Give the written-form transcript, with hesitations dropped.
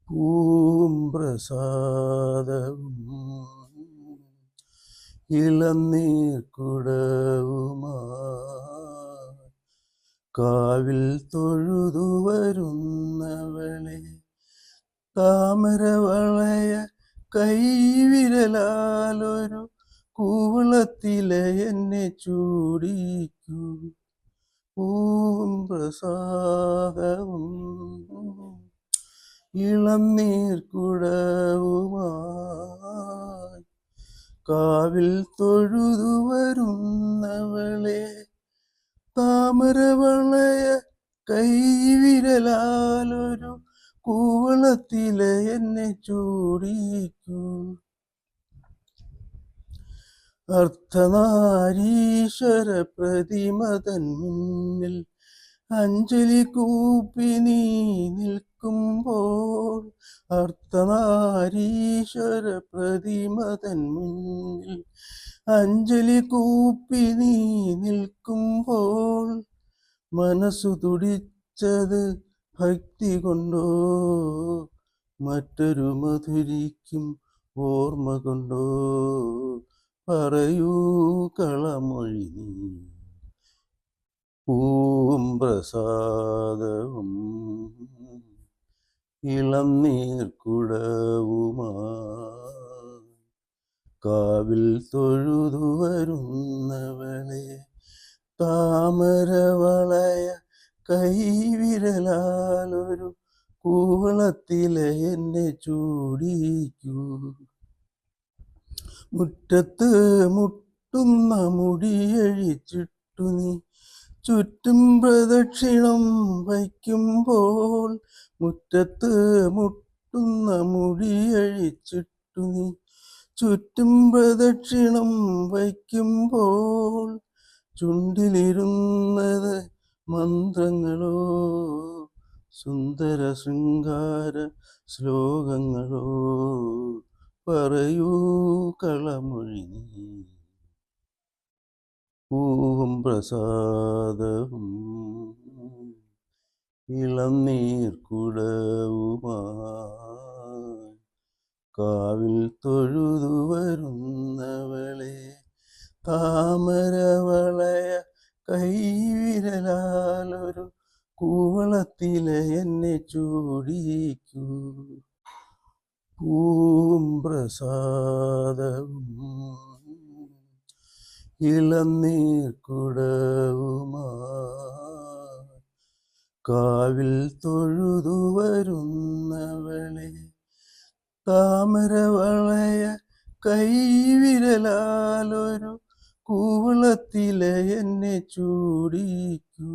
പൂവും പ്രസാദവും ഇളനീർക്കുടവുമായി കാവിൽ തൊഴുതു വരുന്നവളെ, താമരവളയ കൈവിരലാലൊരു കൂവളത്തിലെ എന്നെ ചൂടിക്കൂ. പൂവും പ്രസാദവും ഇളനീർക്കുടവുമായി കാവിൽ തൊഴുതു വരുന്നവളെ, താമരവളയ കൈവിരലാലൊരു കൂവളത്തിലെ എന്നെ ചൂടിക്കൂ. അർദ്ധനാരീശ്വര പ്രതിമതൻ മുന്നിൽ അഞ്ജലി കൂപ്പി നീ നിൽക്കുമ്പോൾ, അർദ്ധനാരീശ്വര പ്രതിമതൻ മുന്നിൽ അഞ്ജലി കൂപ്പി നീ നിൽക്കുമ്പോൾ, മനസ്സു തുടിച്ചത് ഭക്തി കൊണ്ടോ മറ്റൊരു മധുരിക്കും ഓർമ്മ കൊണ്ടോ, പറയൂ കളമൊഴി നീ. പൂവും പ്രസാദവും ഇളനീർക്കുടവുമായി കാവിൽ തൊഴുതു വരുന്നവളെ, താമരവളയ കൈവിരലാലൊരു കൂവളത്തിലെ എന്നെ ചൂടിക്കൂ. മുറ്റത്ത് മുട്ടുന്ന മുടിയഴിച്ചിട്ടു നീ ചുറ്റും പ്രദക്ഷിണം വയ്ക്കുമ്പോൾ, മുറ്റത്ത് മുട്ടുന്ന മുടിയഴിച്ചിട്ടു നീ ചുറ്റും പ്രദക്ഷിണം വയ്ക്കുമ്പോൾ, ചുണ്ടിലിരുന്നത് മന്ത്രങ്ങളോ സുന്ദര ശൃംഗാര ശ്ലോകങ്ങളോ, പറയൂ കളമൊഴി നീ. പൂവും പ്രസാദവും ഇളനീർക്കുടവുമായി കാവിൽ തൊഴുതു വരുന്നവളെ, താമരവളയ കൈവിരലാലൊരു കൂവളത്തിലെ എന്നെ ചൂടിക്കൂ. പൂവും പ്രസാദവും ഇളനീർക്കുടവുമായി കാവിൽ തൊഴുതു വരുന്നവളെ, താമരവളയ കൈവിരലാലൊരു കൂവളത്തിലെ എന്നെ ചൂടിക്കൂ.